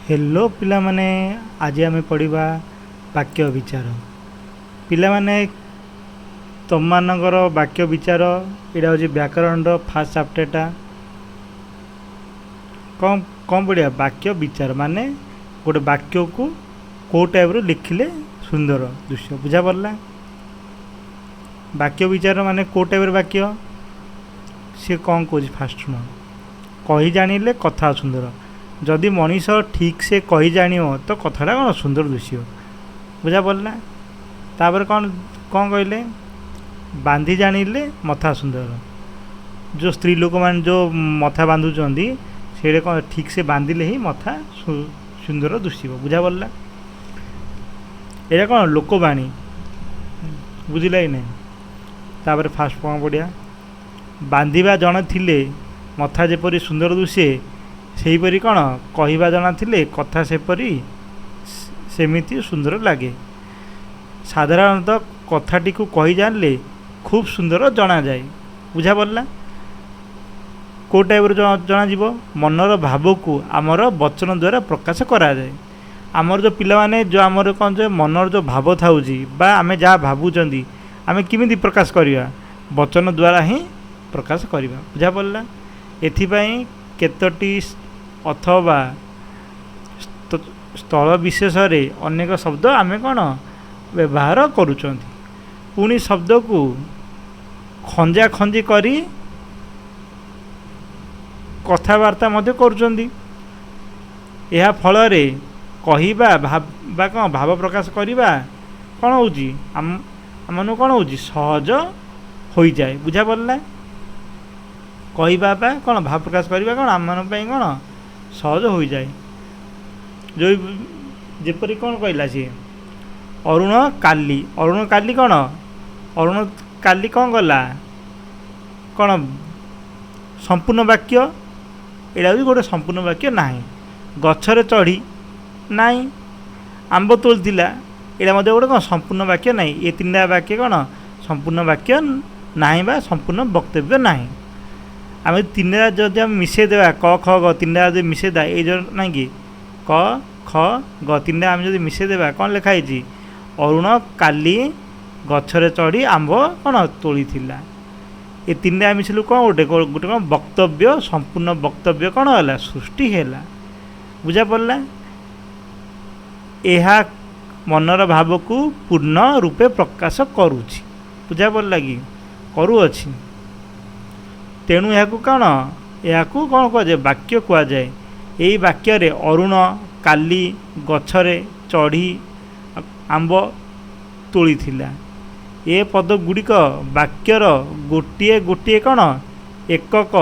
Hello पिला माने आज आम पढ़ा वाक्य विचार। पिला माने तुम मानकर वाक्य विचार यहाँ हूँ व्याकरण फास्ट चैप्टरटा। कौन कौन पढ़िया वाक्य विचार माने गोटे वाक्य को कौ टाइप लिखिले सुंदर दृश्य बुझा पड़ला। वाक्य विचार माने कौ टाइप वाक्य सी कौन कौच फास्ट न कही जानिले कथा सुंदर। जदि मनीष ठीक से कही जान तो कथाटा कौन सुंदर दृश्य बुझा पड़ला। तापर कौन कौन कहले बांधी जानिले मथा सुंदर। जो स्त्री लोक मान जो मथा बांधुंट से कौन ठीक से बांधिले ही मथा सुंदर दृश्य बुझा पड़ला। यहाँ कौन लोकवाणी बुझला ही नहीं। तापर फास्ट कौन पढ़िया बांधिबा जन थिले मथा जेपरी सुंदर दुशे सेहीपरि कौन कहवा जना थिले कथा सेपरी सेमिति सुंदर लगे। साधारणतः कथाटी को कही जानले खूब सुंदर जना जाए बुझा पड़ला। कौ टाइप जना जीव मनर भाव को आमर वचन द्वारा प्रकाश करा जाए। आमर जो पिला माने जो आमर कौन जो मनर जो भाव थाउजी बा आमे जहाँ भावुचंदी आमे किमिति प्रकाश करिया वचन द्वारा ही प्रकाश करिबा बुझा पड़ला। एथिपाई केतोटी अथवा स्थल विशेष रे अनेक शब्द आमे कौन व्यवहार करुचंती। पुणी शब्द को खंजा खंजी करी कथबार्ता मध्य करुचंती। यह फल रे कहिबा भाव कौन भाव प्रकाश करिबा कौन होउची आम कौन होउची सहज हो जाए बुझा पड़ला। कहवा कौन भाव प्रकाश करवा कौन आम कौन सहज हो जाए। जो जेपरी कौन कहला सी अरुण काली कौन अरुण काली कौन गला कौन संपूर्ण वाक्य यहाँ भी गोटे संपूर्ण वाक्य ना। गछरे चढ़ी ना आंब तोलता यहाँ गोटे कौन संपूर्ण वाक्य ना। ये तीन वाक्य कौन संपूर्ण वाक्य ना संपूर्ण वक्तव्य ना। आम तीन जदि आम मिसेदेवा क ख ग तीन जब मिसेदा ये जो ना कि क ख ग तीन आम जब मिसेदेवा कौन लिखाई अरुण काली गछरे चढ़ी आंब कौन तोली थिला। ये तीन आम मिसलु कौन गोटे गोटे कौन वक्तव्य संपूर्ण वक्तव्य कौन है सृष्टि है बुझा पड़ला। यह मनर भाव को पूर्ण रूपे प्रकाश करुछि बुझा पड़ला कि करुअछि। तेणु यह कौन यह कौन कहुए वाक्य कहुए। यही वाक्य रे अरुण काली गछरे चढ़ी आंब तोली थिला ये पद गुड़िक वाक्यर गोटे गोटे कौन एकक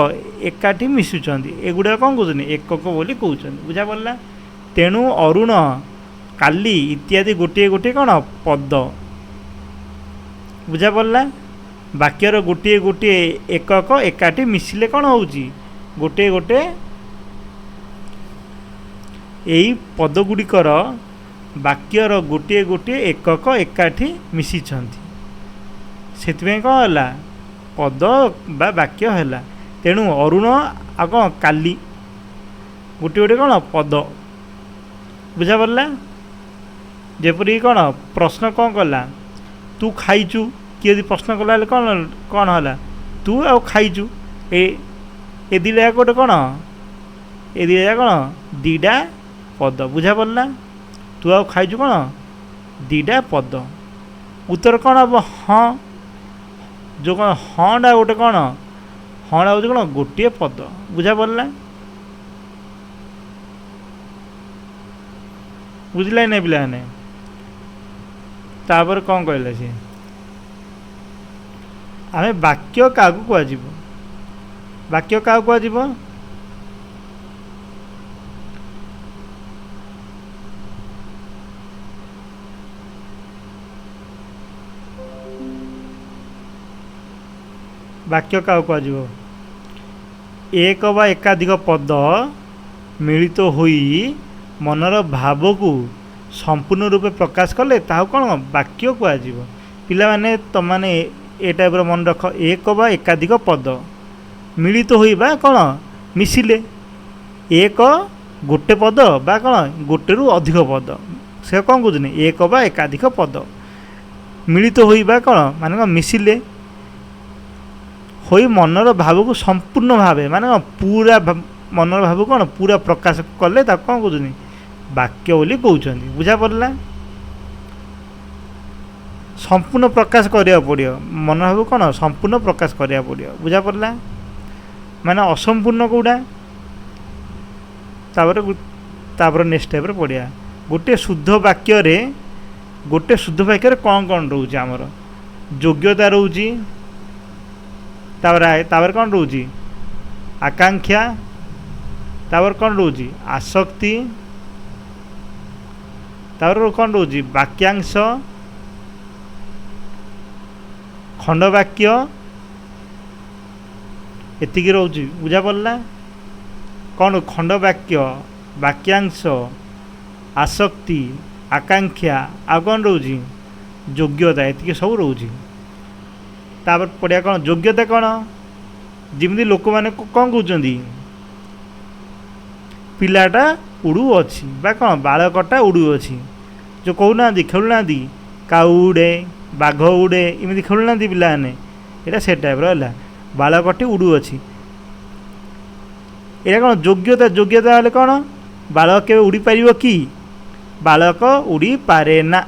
एकाठी मिशुचंदी एगुड़ा कौन कहते एकक बोली कहते बुझा पड़ला। तेणु अरुण काली इत्यादि गोटे गोटे कौन पद बुझा पड़ला। वाक्यर गोटे गोटे एकक एकाठी मिसिले कौन होउची गोटे गोटे यही पद गुड़िकर वाक्यर गोटे गोटे एकक एकाठी मिशिछंती सेतिबे कौन है पद बा वाक्य है। तेणु अरुण आ कौन काली गोटे गोटे कौन पद बुझा पड़ला। जेपरी कौन प्रश्न कौन कला तू खाइचु किए प्रश्न कला कौन कौन है तू आ खाइचु ए दिटा गोटे कौन ए दिटा कौन दीटा पद बुझा पड़ला। तू आ खाइचु कौन दीटा पद उत्तर कौन हम हाँ जो कौन हाँ गोटे कौन हाँ हूँ कौन गोटे पद बुझा पड़ला। बुझला नहीं पिला ने। तापर कौन कहला सी आमे वाक्य क्या कह वाक्य क्या कह वाक्य क्या कह एक बा एकाधिक पद मिलित होई मनर भाव को संपूर्ण रूपे प्रकाश कले ताहा कौन वाक्य कह। पिला माने तुम माने ए टाइप मन रख एक बा एकाधिक पद मिलित होइबा कौन मिसिले एक गोटे पद बा कौन गोटे रु अधिक पद से कौन कहते एक बा एकाधिक पद मिलित तो होई बा कौन माने कौन मिसिले होई मनर भाव को संपूर्ण भाव माने पूरा मनर भाव कौन पूरा प्रकाश कले कौन कहते वाक्य बोली कहते बुझा पड़ला संपूर्ण प्रकाश करिया पड़ियो मन भाव कौन संपूर्ण प्रकाश करिया पड़ियो बुझा पड़ला माने असंपूर्ण कौटा तापर नेक्स्ट टाइप पढ़िया गोटे शुद्ध वाक्य रे कौन कौन रोचे आमर योग्यता रोची तापर कौन रोची आकांक्षा तापर कौन रोची आसक्ति तापर कौन रोची वाक्यांश खंडवाक्य एतिकी रोची बुझा पड़ला कौन खंडवाक्य वाक्यांश आसक्ति आकांक्षा आ कौन रोची योग्यता एतिकी सब रोची तापर पढ़िया कौन योग्यता कौन जमी लोक मैंने कौन कहते पिलाटा उड़ू अच्छी कौन बालकटा उड़ू अच्छी जो कहूना खेलुना काऊ उड़े बाघ उड़े इमती खेलुना पिलाने यहाँ से टाइप रहा बालकटी उड़ू अच्छी यहाँ कौन योग्यता योग्यता हेल्ले कौन बालक के उड़ी पार कि बालक उड़ी पारे ना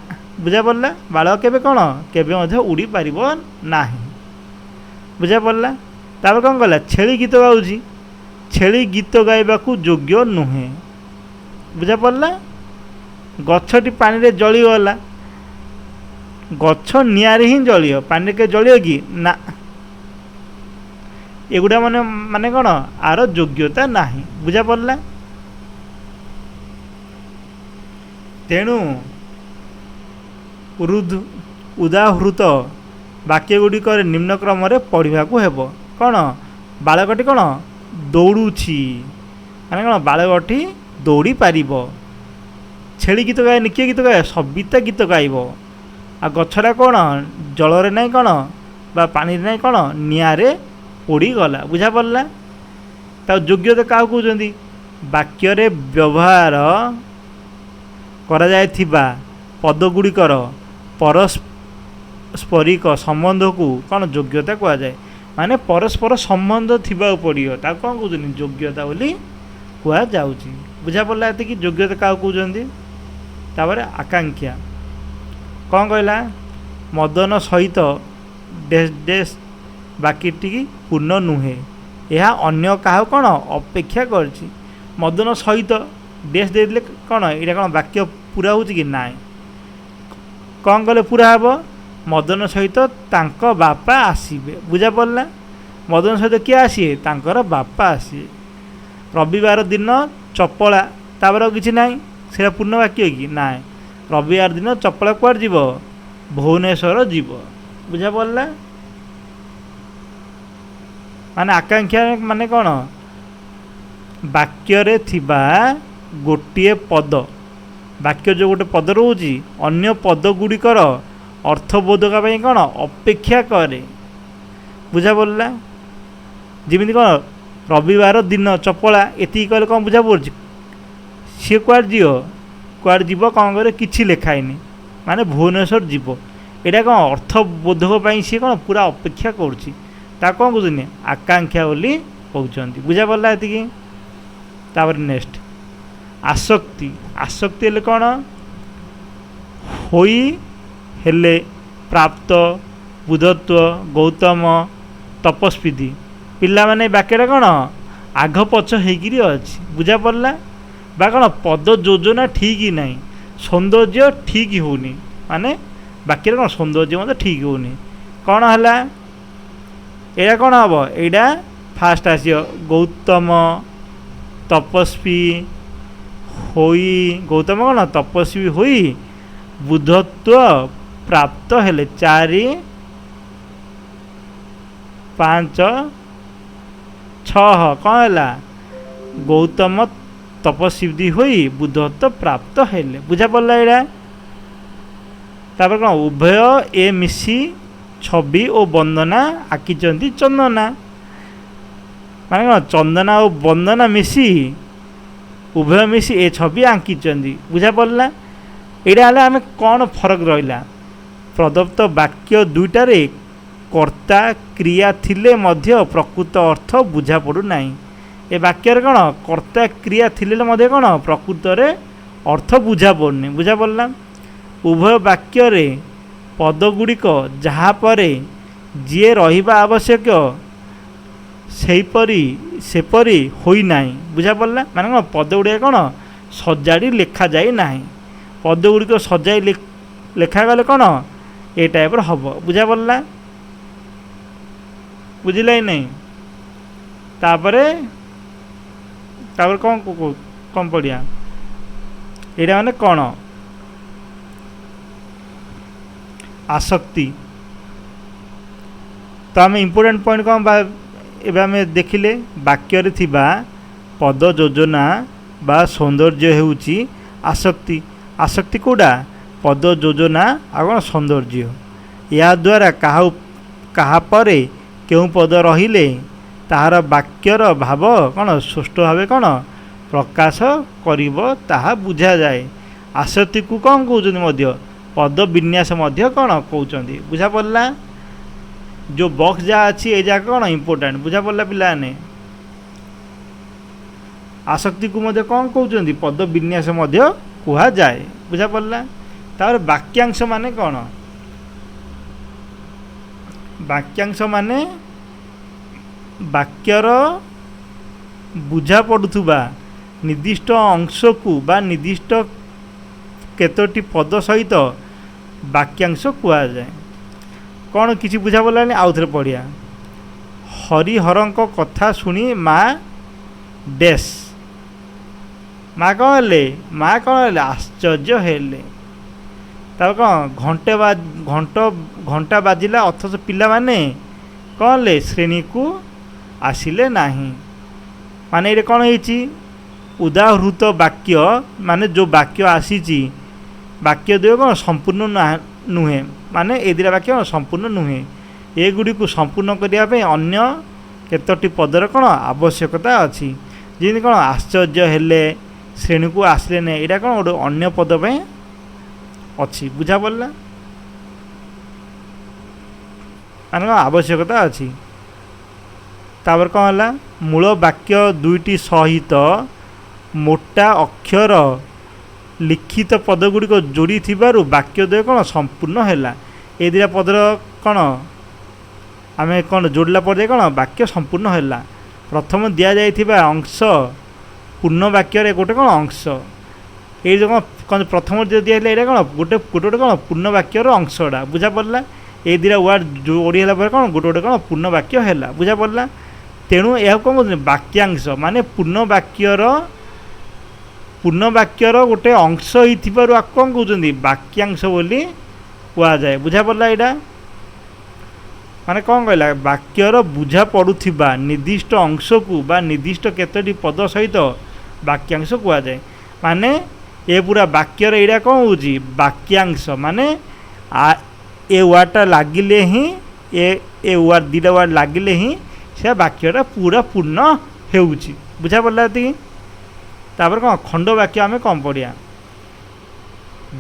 बुझा पड़ला बालक के कौन के उड़ी पार ना बुझा पड़ला तापर कौन कहला छेली गीत गाऊँगी छेली गीत गाइबा योग्य नुहे बुझा पड़ला गछटी पानी रे जलीगला गछ निआरे ही जलियो पानी के जलियो कि ना एगुड़ा माने माने कौन आर योग्यता नहीं बुझा पड़ला तेणु उदाहृत वाक्य गुड़िक निम्न क्रम पढ़ा हेब कौन बालकटी कौन दौड़ुछि माने कौन बालकटी दौड़ी पार छेली गीत गाए किए गीत गाए सबिता गीत गाइब आ गछटा कौन जलरे नहीं कौन बा पानी नहीं कौन निआरे पोड़ी गला बुझा पड़ला योग्यता क्या कहते वाक्य व्यवहार करा जायथिबा पदगुड़िकर परस्परिक संबंध को कौन योग्यता कह जाए माने परस्पर संबंध थिबा पड़ियो ता कौन कहते योग्यता बोली कह जाउची बुझा पड़ला एति कि योग्यता क्या कहते तापर आकांक्षा कौन कहला मदन सहित डेस डेस बाकीटी पूर्ण नुहे यह अन्य क्या कौन अपेक्षा करछि मदन सहित डेस दे कौन यहाँ कौन वाक्य पूरा हो कि ना कौन कले पूरा हे मदन सहित तांको बापा आसबे बुझा पड़ला मदन सहित किए आसीए तांकर बापा आसीए रविवार दिन चपला तापर किसी ना से पूर्ण वाक्य कि ना रविवार दिन चपला कुआड़ जीव भुवनेश्वर जीव बुझा पड़ला माने आकांक्षा माने कौन वाक्य रे थिबा गोटे पद वाक्य जो गोटे पद रोची अन्य पद गुड़िकर अर्थबोधका कौन अपेक्षा करे बुझा पड़ला जमी कौन रविवार दिन चपला एति कहले कौन बुझा पड़ी सी कुआड़ जीव कौन करे किछि लेखाइनि माने भुवनेश्वर जीव यहाँ कौन अर्थबोधक सी कौन पूरा अपेक्षा करुच्ची ता कौन कहते आकांक्षा बोली कहते बुझा पड़ला एति तापर नेक्स्ट आसक्ति आसक्ति हेल्ले कौन होई हेल्ले प्राप्त बुधत्व गौतम तपस्विधि पिला माने वाक्यटा कौन आघ पछ होगी अच्छी बुझा पड़ला बा कौन पद योजना ठीक ही ना सौंदर्य ठीक होनी माने वाक्य कौन सौंदर्य मत ठीक होनी कौन है यहाँ कौन हम यहाँ फास्ट आसियो गौतम तपस्वी होई गौतम कौन तपस्वी होई बुधत्व प्राप्त हेले 4 5 6 कौन है गौतम तपस्वी होई बुधत्व प्राप्त हेले बुझा पड़ला यहाँ तापर कौन उभय ए मिसी छवि और वंदना आकिचंती चंदना माने कौन चंदना और वंदना मिसी उभय मिसी ए छवि आंकिचंदी बुझा पड़ला। एटा हले आमे कौन फरक रहिला प्रदत्त वाक्य दुईटारे कर्ता क्रिया थिले मध्य प्रकृत अर्थ बुझा पड़ू नाही। ए वाक्य कौन कर्ता क्रिया थिले मध्य कौन प्रकृत रे अर्थ बुझा पड़नी बुझा पड़ला। उभय वाक्य रे पद गुड़िक जहाँ परे जी रहिबा आवश्यक सेपरी होई नाही बुझा पड़ला। माने कौन पद गुड़िया कौन सजाड़ी लेखा जाए नाही पद गुड़िक सजाई लेखा गले कौन ए टाइप हम बुझा पड़ला बुझिला ही नहीं। तापरे कौन कौन पढ़िया यहाँ माने कौन आसक्ति। तो आम इम्पोर्टेंट पॉइंट कौन एवं देखिले वाक्य रे थिबा पद योजना बा सौंदर्य हेउची आसक्ति। आसक्ति कोडा पद योजना आ कौन सौंदर्य या द्वारा कहा परे केउ पद रहिले ताहार वाक्यर भाव कौन सुष्ट भाव कौन प्रकाश करिवो ताहा बुझा जाए। आसक्ति को कौन कहते पद विन्यास मध्य कौन कहते बुझा पड़ला। जो बॉक्स जहाँ अच्छी ए जगह कौन इम्पोर्टेंट बुझा पड़ला पिलाने। आसक्ति को मध्य कौन कहते पद विन्यास मध्य कहा जाए बुझा पड़ला। तार वाक्यांश माने कौन वाक्यांश माने वाक्यर बुझा पड़ुवा निर्दिष्ट अंश को बा निर्दिष्ट केतोटी पद सहित वाक्यांश कहा जाए। कौन किसी बुझा पड़ानी आउ थे पढ़िया हरिहरंक कथा शुणी माँ डैश माँ कौन हेले माँ कौन हेले आश्चर्य हेले। तब कौन घंटा बाजिला अथच पिला माने कौन ले श्रेणी को आसिले नाही। माने ये कौन होइची उदाहृत वाक्य माने जो वाक्य आसीची वाक्य दुई कौन संपूर्ण नुहे माने ए दिरा वाक्य संपूर्ण नुहे एगुड़ी को संपूर्ण करने अन्य केतोटी पदर कौन आवश्यकता अच्छी जी कौन आश्चर्य हेले श्रेणी को आसले नहीं यहाँ कौन गोटे अन्य पद अच्छी बुझा पड़ला माने कौन आवश्यकता अच्छी। तापर कौन है मूल वाक्य दुईटी सहित मोटा अक्षर लिखित पद गुड़िक जोड़ी थिबारु वाक्य द्वय कौन संपूर्ण है। ए दिटा पदर कौन आम कौन जोड़ला पर कौन वाक्य संपूर्ण है। प्रथम दि जाइथिबा अंश पूर्ण वाक्य गोटे कौन अंश ये जो कौन प्रथम जो दिया ये कौन गोटे गोटे कौन पूर्ण वाक्यर अंशटा बुझा पड़ला। ए दिटा वार्ड जोड़ी है कौन गोटे गोटे कौन पूर्ण वाक्य है बुझा पड़ला। तेणु यह कौन कहते वाक्यांश माने पूर्ण वाक्यर गोटे अंश ही कौन कहते वाक्यांश बोली कह जाए बुझा पड़ला। यहाँ माने कौन कहला वाक्यर बुझा पड़ुथिबा निर्दिष्ट अंश को बा निर्दिष्ट केतोटी पद सहित वाक्यांश कह जाए। माने ये पूरा वाक्यर यहाँ कौन हो वाक्यांश माने ए वार्डटा लगिले ही ए वार्ड दीटा वार्ड लगिले ही से वाक्यटा पूरा पूर्ण होउची बुझा पड़ला। तापर कौन खंड वाक्य आम कौन पढ़िया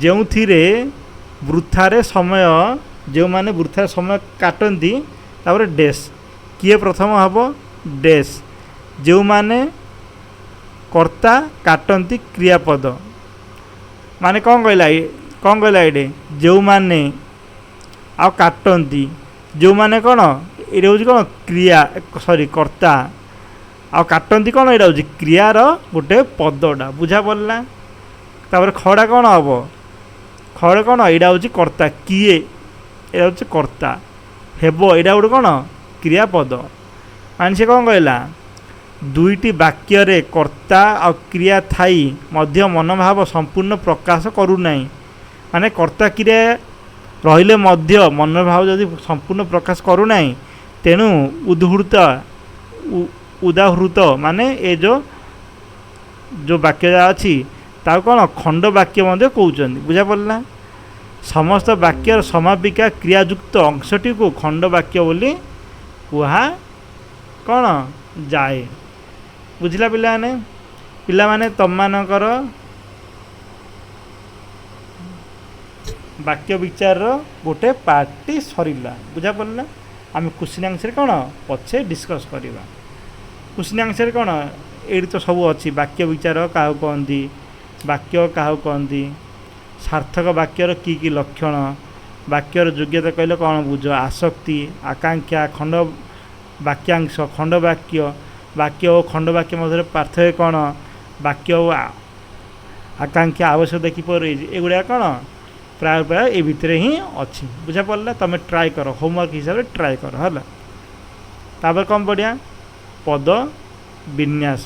जो वृथारे समय जो माने वृथा समय काटती तापर डैश किए प्रथम हम डैश जो माने कर्ता काटती क्रियापद माने कौन कहला ये जो माने आ काटती जो माने कौन ये हूँ कौन क्रिया सॉरी कर्ता आ काटती कौन यहाँ हूँ क्रियार गोटे पदटा बुझा पड़ला। तापर खड़ा कौन हम खड़े कौन यहाँ हूँ कर्ता किए यहाँ हूँ कर्ता हेब यहाँ गोटे कौन क्रियापद मान से कौन कहला दुईटी वाक्य रे कर्ता आ क्रिया थाई मध्य मनोभाव संपूर्ण प्रकाश करूना माने कर्ता क्रिया रहिले मध्य मनोभाव जदि संपूर्ण प्रकाश करूना तेणु उदाहृत माने ये जो वाक्य अच्छी ता कौन खंड वाक्य मध्य कहते बुझा पड़ला। समस्त वाक्यर समापिका क्रियायुक्त अंशटी को खंड वाक्य बोली कहा कौन जाए बुझला पिलाने। ପିଲାମାନେ ତମମାନଙ୍କର ବାକ୍ୟ ବିଚାରର ଗୋଟେ ପାର୍ଟଟି ସରିଲା। ବୁଝା ପଡ଼ିଲା। ଆମେ କ୍ୱେଶ୍ଚିନ୍ ଆନ୍ସର୍ କ'ଣ ପଛେ ଡିସ୍କସ୍ କରିବା। କ୍ୱେଶ୍ଚିନ୍ ଆନ୍ସର୍ କ'ଣ ଏଇଠି ତ ସବୁ ଅଛି। ବାକ୍ୟ ବିଚାର କାହାକୁ କହନ୍ତି, ବାକ୍ୟ କାହାକୁ କହନ୍ତି, ସାର୍ଥକ ବାକ୍ୟର କି କି ଲକ୍ଷଣ, ବାକ୍ୟର ଯୋଗ୍ୟତା କହିଲେ କ'ଣ ବୁଝ, ଆସକ୍ତି, ଆକାଂକ୍ଷା, ଖଣ୍ଡ ବାକ୍ୟାଂଶ, ଖଣ୍ଡ ବାକ୍ୟ, ବାକ୍ୟ ଓ ଖଣ୍ଡ ବାକ୍ୟ ମଧ୍ୟରେ ପାର୍ଥକ୍ୟ କ'ଣ, ବାକ୍ୟ ଓ ଆକାଂକ୍ଷା ଆବଶ୍ୟକ ଦେଖିପାରୁ, ଏଗୁଡ଼ାକ କ'ଣ ପ୍ରାୟ ଏ ଭିତରେ ହିଁ ଅଛି। ବୁଝା ପଡ଼ିଲା। ତୁମେ ଟ୍ରାଏ କର, ହୋମୱାର୍କ ହିସାବରେ ଟ୍ରାଏ କର ହେଲା। ତାପରେ କ'ଣ ପଢ଼ିବା, ପଦ ବିନ୍ୟାସ।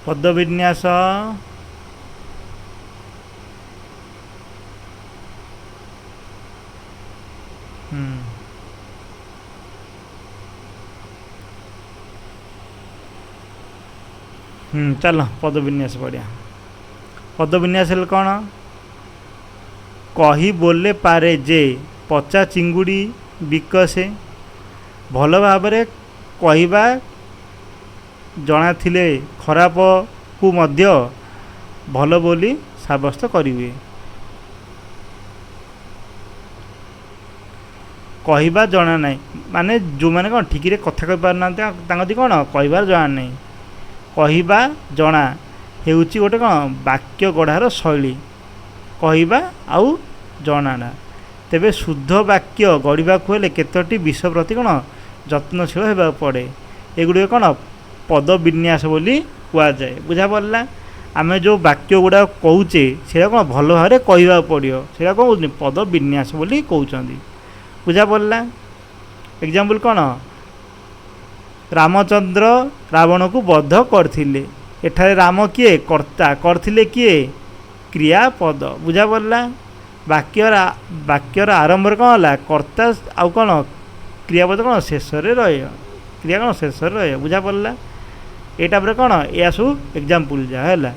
ପଦ ବିନ୍ୟାସ ଚାଲ ପଦ ବିନ୍ୟାସ ପଢ଼ିବା। ପଦ ବିନ୍ୟାସ ହେଲେ କ'ଣ, କହି ବୋଲେ ପାରେ ଯେ ପଚା ଚିଙ୍ଗୁଡ଼ି ବିକଶେ। ଭଲ ଭାବରେ କହିବା ଜଣାଥିଲେ ଖରାପକୁ ମଧ୍ୟ ଭଲ ବୋଲି ସାବ୍ୟସ୍ତ କରିବେ। କହିବା ଜଣା ନାହିଁ ମାନେ ଯେଉଁମାନେ କ'ଣ ଠିକରେ କଥା କହିପାରୁନାହାନ୍ତି ତାଙ୍କ କ'ଣ କହିବାର ଜଣା ନାହିଁ। କହିବା ଜଣା ହେଉଛି ଗୋଟେ କ'ଣ ବାକ୍ୟ ଗଢ଼ାର ଶୈଳୀ, କହିବା ଆଉ ଜଣାଟା। ତେବେ ଶୁଦ୍ଧ ବାକ୍ୟ ଗଢ଼ିବାକୁ ହେଲେ କେତୋଟି ବିଷୟ ପ୍ରତି କ'ଣ ଯତ୍ନଶୀଳ ହେବାକୁ ପଡ଼େ। ଏଗୁଡ଼ିକ କ'ଣ ପଦ ବିନ୍ୟାସ ବୋଲି କୁହାଯାଏ। ବୁଝା ପଡ଼ିଲା। ଆମେ ଯେଉଁ ବାକ୍ୟ ଗୁଡ଼ାକ କହୁଛେ ସେଇଟା କ'ଣ ଭଲ ଭାବରେ କହିବାକୁ ପଡ଼ିବ, ସେଇଟା କ'ଣ କହୁଛନ୍ତି ପଦ ବିନ୍ୟାସ ବୋଲି କହୁଛନ୍ତି। ବୁଝା ପଡ଼ିଲା। ଏକ୍ଜାମ୍ପଲ୍ କ'ଣ, ରାମଚନ୍ଦ୍ର ରାବଣକୁ ବଧ କରିଥିଲେ। ଏଠାରେ ରାମ କିଏ, କର୍ତ୍ତା, କରିଥିଲେ କିଏ, କ୍ରିୟାପଦ। ବୁଝା ପଡ଼ିଲା। ବାକ୍ୟର ଆରମ୍ଭରେ କ'ଣ ହେଲା କର୍ତ୍ତା, ଆଉ କ'ଣ କ୍ରିୟାପଦ କ'ଣ ଶେଷରେ ରହିବ, କ୍ରିୟା କ'ଣ ଶେଷରେ ରହିବ। ବୁଝା ପଡ଼ିଲା। ଏଇଟା ପରେ କ'ଣ ଏହା ସବୁ ଏକ୍ଜାମ୍ପଲ୍ ଯାହା ହେଲା।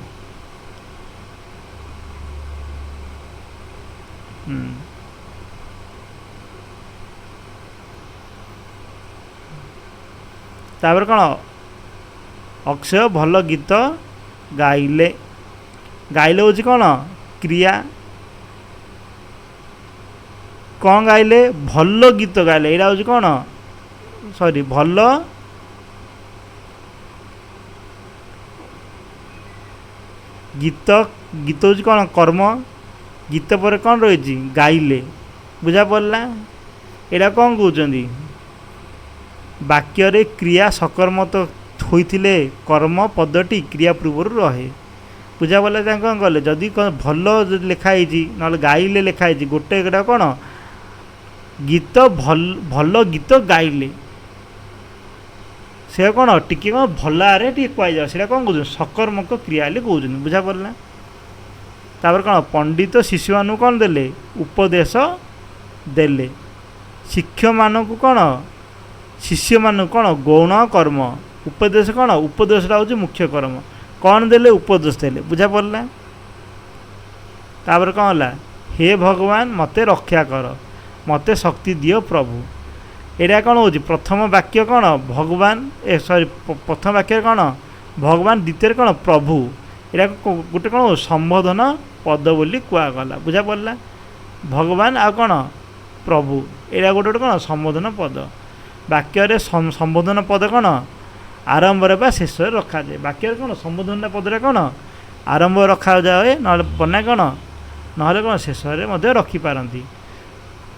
ତାପରେ କ'ଣ, ଅକ୍ଷୟ ଭଲ ଗୀତ ଗାଇଲେ। ଗାଇଲେ ହେଉଛି କ'ଣ କ୍ରିୟା। କ'ଣ ଗାଇଲେ, ଭଲ ଗୀତ ଗାଇଲେ। ଏଇଟା ହେଉଛି କ'ଣ ଭଲ ଗୀତ। ଗୀତ ହେଉଛି କ'ଣ କର୍ମ। ଗୀତ ପରେ କ'ଣ ରହିଛି ଗାଇଲେ। ବୁଝା ପଡ଼ିଲା। ଏଇଟା କ'ଣ କହୁଛନ୍ତି, ବାକ୍ୟରେ କ୍ରିୟା ସକର୍ମତ ହୋଇଥିଲେ କର୍ମ ପଦଟି କ୍ରିୟା ପୂର୍ବରୁ ରହେ। ବୁଝା ପଡ଼ିଲା। ତାଙ୍କ କ'ଣ କଲେ, ଯଦି ଭଲ ଲେଖା ହେଇଛି ନହେଲେ ଗାଇଲେ ଲେଖା ହେଇଛି, ଗୋଟେ ଏଇଟା କ'ଣ ଗୀତ ଭଲ ଗୀତ ଗାଇଲେ, ସେ କ'ଣ ଟିକେ କ'ଣ ଭଲ ଆରେ ଟିକେ କୁହାଯାଏ, ସେଇଟା କ'ଣ କହୁଛନ୍ତି ସକର୍ମକ କ୍ରିୟା ବୋଲି କହୁଛନ୍ତି। ବୁଝା ପଡ଼ିଲା। ତାପରେ କ'ଣ ପଣ୍ଡିତ ଶିଶୁମାନଙ୍କୁ କ'ଣ ଦେଲେ, ଉପଦେଶ ଦେଲେ। ଶିକ୍ଷକମାନଙ୍କୁ କ'ଣ, ଶିଷ୍ୟମାନଙ୍କୁ କ'ଣ ଗୌଣ କର୍ମ। ଉପଦେଶ କ'ଣ, ଉପଦେଶଟା ହେଉଛି ମୁଖ୍ୟ କର୍ମ। କ'ଣ ଦେଲେ, ଉପଦେଶ ଦେଲେ। ବୁଝା ପଡ଼ିଲା। ତାପରେ କ'ଣ ହେଲା, ହେ ଭଗବାନ ମୋତେ ରକ୍ଷା କର, ମୋତେ ଶକ୍ତି ଦିଅ ପ୍ରଭୁ। ଏଇଟା କ'ଣ ହେଉଛି ପ୍ରଥମ ବାକ୍ୟ କ'ଣ ଭଗବାନ, ପ୍ରଥମ ବାକ୍ୟରେ କ'ଣ ଭଗବାନ, ଦ୍ୱିତୀୟରେ କ'ଣ ପ୍ରଭୁ। ଏଇଟା ଗୋଟେ କ'ଣ ସମ୍ବୋଧନ ପଦ ବୋଲି କୁହାଗଲା। ବୁଝା ପଡ଼ିଲା। ଭଗବାନ ଆଉ କ'ଣ ପ୍ରଭୁ, ଏଇଟା ଗୋଟେ କ'ଣ ସମ୍ବୋଧନ ପଦ। ବାକ୍ୟରେ ସମ୍ବୋଧନ ପଦ କ'ଣ ଆରମ୍ଭରେ ବା ଶେଷରେ ରଖାଯାଏ। ବାକ୍ୟରେ କ'ଣ ସମ୍ବୋଧନ ପଦରେ କ'ଣ ଆରମ୍ଭ ରଖାଯାଏ, ନହେଲେ ବନା କ'ଣ ନହେଲେ କ'ଣ ଶେଷରେ ମଧ୍ୟ ରଖିପାରନ୍ତି।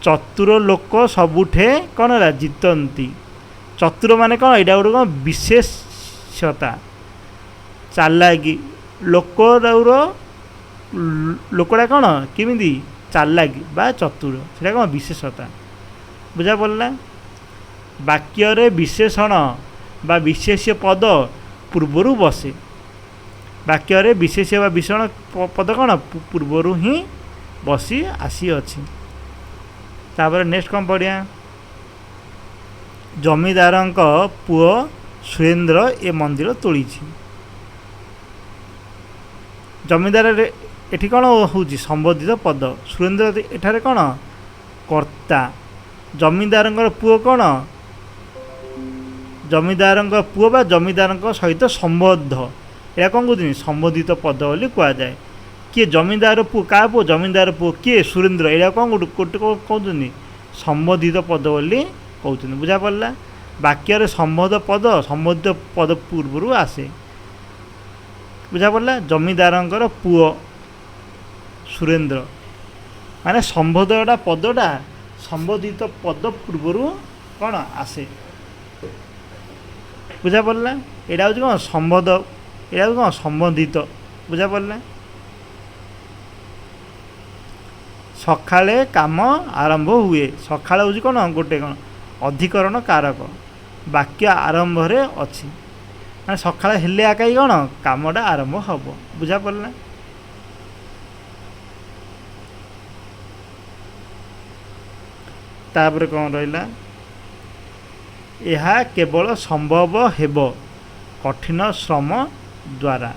ଚତୁର ଲୋକ ସବୁଠେ କ'ଣ ହେଲା ଜିତନ୍ତି। ଚତୁର ମାନେ କ'ଣ, ଏଇଟା ଗୋଟେ କ'ଣ ବିଶେଷତା। ଚାଲାକି, ଲୋକଟା କ'ଣ କେମିତି ଚାଲାକି ବା ଚତୁର, ସେଇଟା କ'ଣ ବିଶେଷତା। ବୁଝା ପଡ଼ିଲା। ବାକ୍ୟରେ ବିଶେଷଣ ବା ବିଶେଷ୍ୟ ପଦ ପୂର୍ବରୁ ବସେ। ବାକ୍ୟରେ ବିଶେଷ୍ୟ ବା ବିଶେଷଣ ପଦ କ'ଣ ପୂର୍ବରୁ ହିଁ ବସି ଆସିଅଛି। ତାପରେ ନେକ୍ସଟ କ'ଣ ପଢ଼ିବା, ଜମିଦାରଙ୍କ ପୁଅ ସୁରେନ୍ଦ୍ର ଏ ମନ୍ଦିର ତୋଳିଛି। ଜମିଦାରରେ ଏଠି କ'ଣ ହେଉଛି ସମ୍ବୋଧିତ ପଦ। ସୁରେନ୍ଦ୍ର ଏଠାରେ କ'ଣ କର୍ତ୍ତା। ଜମିଦାରଙ୍କର ପୁଅ କ'ଣ ଜମିଦାରଙ୍କ ପୁଅ ବା ଜମିଦାରଙ୍କ ସହିତ ସମ୍ବନ୍ଧ, ଏଇଟା କ'ଣ କହୁଛନ୍ତି ସମ୍ବନ୍ଧିତ ପଦ ବୋଲି କୁହାଯାଏ। କିଏ ଜମିଦାର ପୁଅ, କାହା ପୁଅ ଜମିଦାର ପୁଅ, କିଏ ସୁରେନ୍ଦ୍ର, ଏଇଟା କ'ଣ ଗୋଟେ କହୁଛନ୍ତି ସମ୍ବନ୍ଧିତ ପଦ ବୋଲି କହୁଛନ୍ତି। ବୁଝା ପଡ଼ିଲା। ବାକ୍ୟରେ ସମ୍ବନ୍ଧ ପଦ ସମ୍ବନ୍ଧିତ ପଦ ପୂର୍ବରୁ ଆସେ। ବୁଝା ପଡ଼ିଲା। ଜମିଦାରଙ୍କର ପୁଅ ସୁରେନ୍ଦ୍ର ମାନେ ସମ୍ବନ୍ଧଟା ପଦଟା ସମ୍ବନ୍ଧିତ ପଦ ପୂର୍ବରୁ କ'ଣ ଆସେ। ବୁଝା ପଡ଼ିଲା। ଏଇଟା ହେଉଛି କ'ଣ ସମ୍ବନ୍ଧ, ଏଇଟା ହେଉଛି କ'ଣ ସମ୍ବନ୍ଧିତ। ବୁଝା ପଡ଼ିଲା। ସକାଳେ କାମ ଆରମ୍ଭ ହୁଏ। ସକାଳ ହେଉଛି କ'ଣ ଗୋଟେ କ'ଣ ଅଧିକରଣ କାରକ, ବାକ୍ୟ ଆରମ୍ଭରେ ଅଛି, ମାନେ ସକାଳ ହେଲେ ଆକାଇ କ'ଣ କାମଟା ଆରମ୍ଭ ହେବ। ବୁଝା ପଡ଼ିଲା। ତାପରେ କ'ଣ ରହିଲା, ଏହା କେବଳ ସମ୍ଭବ ହେବ କଠିନ ଶ୍ରମ ଦ୍ୱାରା।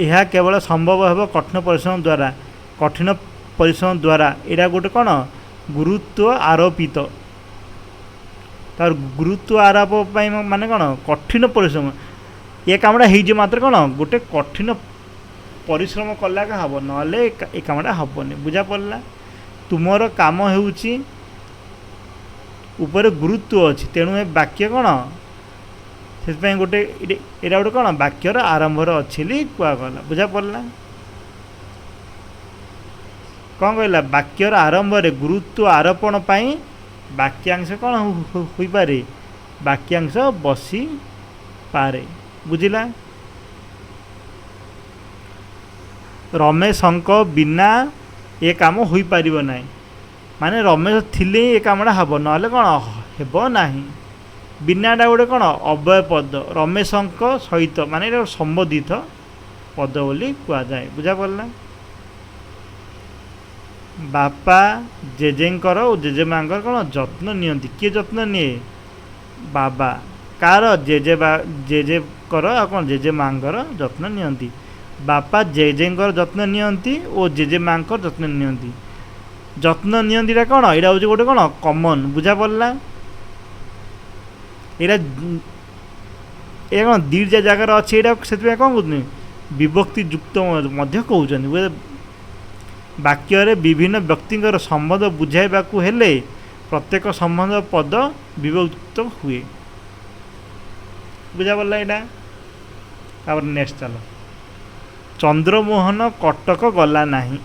ଏହା କେବଳ ସମ୍ଭବ ହେବ କଠିନ ପରିଶ୍ରମ ଦ୍ୱାରା। କଠିନ ପରିଶ୍ରମ ଦ୍ୱାରା ଏଇଟା ଗୋଟେ କ'ଣ ଗୁରୁତ୍ୱ ଆରୋପିତ। ତାର ଗୁରୁତ୍ୱ ଆରୋପ ପାଇଁ ମାନେ କ'ଣ କଠିନ ପରିଶ୍ରମ, ଏ କାମଟା ହେଇଯିବ ମାତ୍ର କ'ଣ ଗୋଟେ କଠିନ ପରିଶ୍ରମ କଲେ ଏକା ହେବ, ନହେଲେ ଏ କାମଟା ହେବନି। ବୁଝା ପଡ଼ିଲା। ତୁମର କାମ ହେଉଛି ଉପରେ ଗୁରୁତ୍ୱ ଅଛି, ତେଣୁ ଏ ବାକ୍ୟ କ'ଣ ସେଥିପାଇଁ ଗୋଟେ ଏଇଟା ଗୋଟେ କ'ଣ ବାକ୍ୟର ଆରମ୍ଭରେ ଅଛି ବୋଲି କୁହାଗଲା। ବୁଝା ପଡ଼ିଲା। କ'ଣ କହିଲା, ବାକ୍ୟର ଆରମ୍ଭରେ ଗୁରୁତ୍ୱ ଆରୋପଣ ପାଇଁ ବାକ୍ୟାଂଶ କ'ଣ ହୋଇପାରେ, ବାକ୍ୟାଂଶ ବସିପାରେ। ବୁଝିଲା। ରମେଶଙ୍କ ବିନା ଏ କାମ ହୋଇପାରିବ ନାହିଁ, ମାନେ ରମେଶ ଥିଲେ ଏ କାମଟା ହେବ, ନହେଲେ କ'ଣ ହେବ ନାହିଁ। ବିନାଟା ଗୋଟେ କ'ଣ ଅବ୍ୟୟ ପଦ, ରମେଶଙ୍କ ସହିତ ମାନେ ଏଇଟା ସମ୍ବନ୍ଧିତ ପଦ ବୋଲି କୁହାଯାଏ। ବୁଝା ପଡ଼ିଲା। ବାପା ଜେଜେଙ୍କର ଓ ଜେଜେମାଙ୍କର କ'ଣ ଯତ୍ନ ନିଅନ୍ତି। କିଏ ଯତ୍ନ ନିଏ, ବାବା। କାହାର, ଜେଜେଙ୍କର ଆଉ କ'ଣ ଜେଜେମାଙ୍କର ଯତ୍ନ ନିଅନ୍ତି। ବାପା ଜେଜେଙ୍କର ଯତ୍ନ ନିଅନ୍ତି ଓ ଜେଜେମାଙ୍କର ଯତ୍ନ ନିଅନ୍ତି। ଯତ୍ନ ନିଅନ୍ତିଟା କ'ଣ, ଏଇଟା ହେଉଛି ଗୋଟେ କ'ଣ କମନ୍। ବୁଝା ପଡ଼ିଲା। ଏଇଟା କ'ଣ ଦୁଇଟା ଜାଗାରେ ଅଛି, ଏଇଟା ସେଥିପାଇଁ କ'ଣ କହୁଛନ୍ତି ବିଭକ୍ତି ଯୁକ୍ତ ମଧ୍ୟ କହୁଛନ୍ତି। ବାକ୍ୟରେ ବିଭିନ୍ନ ବ୍ୟକ୍ତିଙ୍କର ସମ୍ବନ୍ଧ ବୁଝାଇବାକୁ ହେଲେ ପ୍ରତ୍ୟେକ ସମ୍ବନ୍ଧ ପଦ ବିଭକ୍ତ ହୁଏ। ବୁଝା ପଡ଼ିଲା ଏଇଟା। ତାପରେ ନେକ୍ସଟ ଚାଲ। ଚନ୍ଦ୍ରମୋହନ କଟକ ଗଲା ନାହିଁ।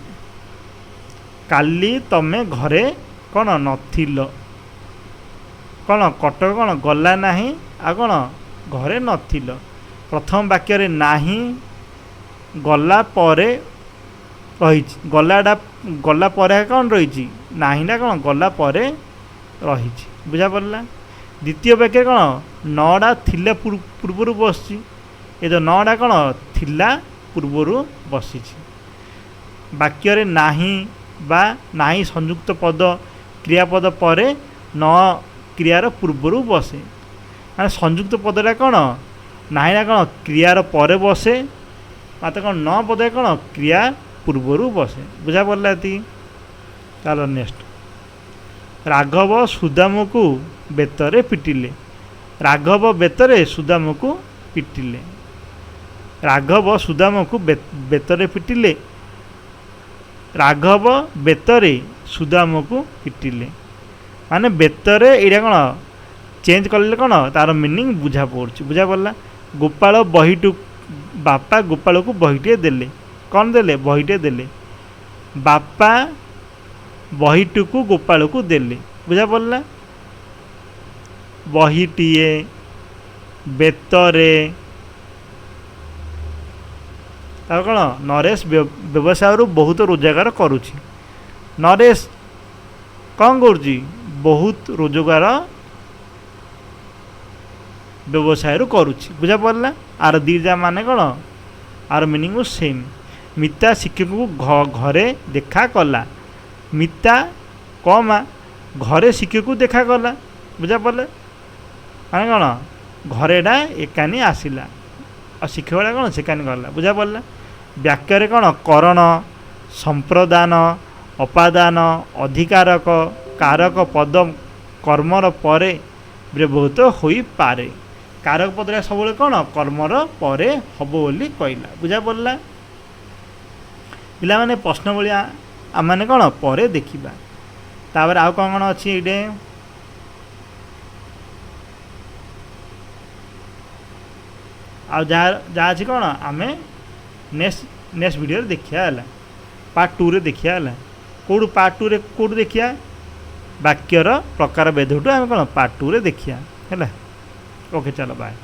କାଲି ତମେ ଘରେ କ'ଣ ନଥିଲ। କ'ଣ କଟକ କ'ଣ ଗଲା ନାହିଁ, ଆଉ କ'ଣ ଘରେ ନଥିଲ। ପ୍ରଥମ ବାକ୍ୟରେ ନାହିଁ ଗଲା ପରେ ରହିଛି, ଗଲା ପରେ କ'ଣ ରହିଛି, ନାହିଁଟା କ'ଣ ଗଲା ପରେ ରହିଛି। ବୁଝା ପଡ଼ିଲା। ଦ୍ୱିତୀୟ ବାକ୍ୟରେ କ'ଣ ନଅଟା ଥିଲା ପୂର୍ବରୁ ବସିଛି, ଏ ତ ନଅଟା କ'ଣ ଥିଲା ପୂର୍ବରୁ ବସିଛି। ବାକ୍ୟରେ ନାହିଁ ବା ନାହିଁ ସଂଯୁକ୍ତ ପଦ କ୍ରିୟାପଦ ପରେ ନ କ୍ରିୟାର ପୂର୍ବରୁ ବସେ, ମାନେ ସଂଯୁକ୍ତ ପଦଟା କ'ଣ ନାହିଁଟା କ'ଣ କ୍ରିୟାର ପରେ ବସେ, ମାତ୍ର କ'ଣ ନ ପଦରେ କ'ଣ କ୍ରିୟା ପୂର୍ବରୁ ବସେ। ବୁଝା ପଡ଼ିଲା ଏତିକି। ଚାଲ ନେକ୍ସଟ। ରାଘବ ସୁଦାମକୁ ବେତରେ ପିଟିଲେ। ରାଘବ ବେତରେ ସୁଦାମକୁ ପିଟିଲେ। ରାଘବ ସୁଦାମକୁ ବେତରେ ପିଟିଲେ। ରାଘବ ବେତରେ ସୁଦାମକୁ ପିଟିଲେ, ମାନେ ବେତରେ ଏଇଟା କ'ଣ ଚେଞ୍ଜ କଲେ କ'ଣ ତାର ମିନିଂ ବୁଝା ପଡ଼ୁଛି। ବୁଝା ପଡ଼ିଲା। ଗୋପାଳ ବହିଟୁ, ବାପା ଗୋପାଳକୁ ବହିଟିଏ ଦେଲେ। କ'ଣ ଦେଲେ, ବହିଟିଏ ଦେଲେ। ବାପା ବହିଟିକୁ ଗୋପାଳକୁ ଦେଲେ। ବୁଝା ପଡ଼ିଲା। ବହିଟିଏ, ବେତରେ, ଆଉ କ'ଣ ନରେଶ ବ୍ୟବସାୟରୁ ବହୁତ ରୋଜଗାର କରୁଛି। ନରେଶ କ'ଣ କରୁଛି, ବହୁତ ରୋଜଗାର ବ୍ୟବସାୟରୁ କରୁଛି। ବୁଝା ପଡ଼ିଲା। ଆର ଦୁଇଟା ମାନେ କ'ଣ, ଆର ମିନିଂ ସେମ୍। ମିତା ଶିକ୍ଷକଙ୍କୁ ଘରେ ଦେଖା କଲା। ମିତା କମା ଘରେ ଶିକ୍ଷକକୁ ଦେଖା କଲା। ବୁଝା ପଡ଼ିଲା। ମାନେ କ'ଣ ଘରେଟା ଏକାନି ଆସିଲା ଆଉ ଶିକ୍ଷକଟା କ'ଣ ସେକାନି ଗଲା। ବୁଝା ପଡ଼ିଲା। ବାକ୍ୟରେ କ'ଣ କରଣ, ସମ୍ପ୍ରଦାନ, ଅପାଦାନ, ଅଧିକାରକ, କାରକ ପଦ କର୍ମର ପରେ ବ୍ୟବହୃତ ହୋଇପାରେ। କାରକ ପଦଟା ସବୁବେଳେ କ'ଣ କର୍ମର ପରେ ହେବ ବୋଲି କହିଲା। ବୁଝା ପଡ଼ିଲା? ପିଲାମାନେ ପ୍ରଶ୍ନ ଭଳିଆ ଆମମାନେ କ'ଣ ପରେ ଦେଖିବା। ତାପରେ ଆଉ କ'ଣ କ'ଣ ଅଛି ଏଇଟେ ଆଉ ଯାହା ଅଛି କ'ଣ ଆମେ ନେକ୍ସଟ ଭିଡ଼ିଓରେ ଦେଖିବା ହେଲା, ପାର୍ଟ 2ରେ ଦେଖିବା ହେଲା। କେଉଁଠୁ ପାର୍ଟ 2ରେ କେଉଁଠୁ ଦେଖିବା? ବାକ୍ୟର ପ୍ରକାର ଭେଦଠୁ ଆମେ କ'ଣ ପାର୍ଟ 2ରେ ଦେଖିବା ହେଲା। ଓକେ, ଚାଲ ବାଏ।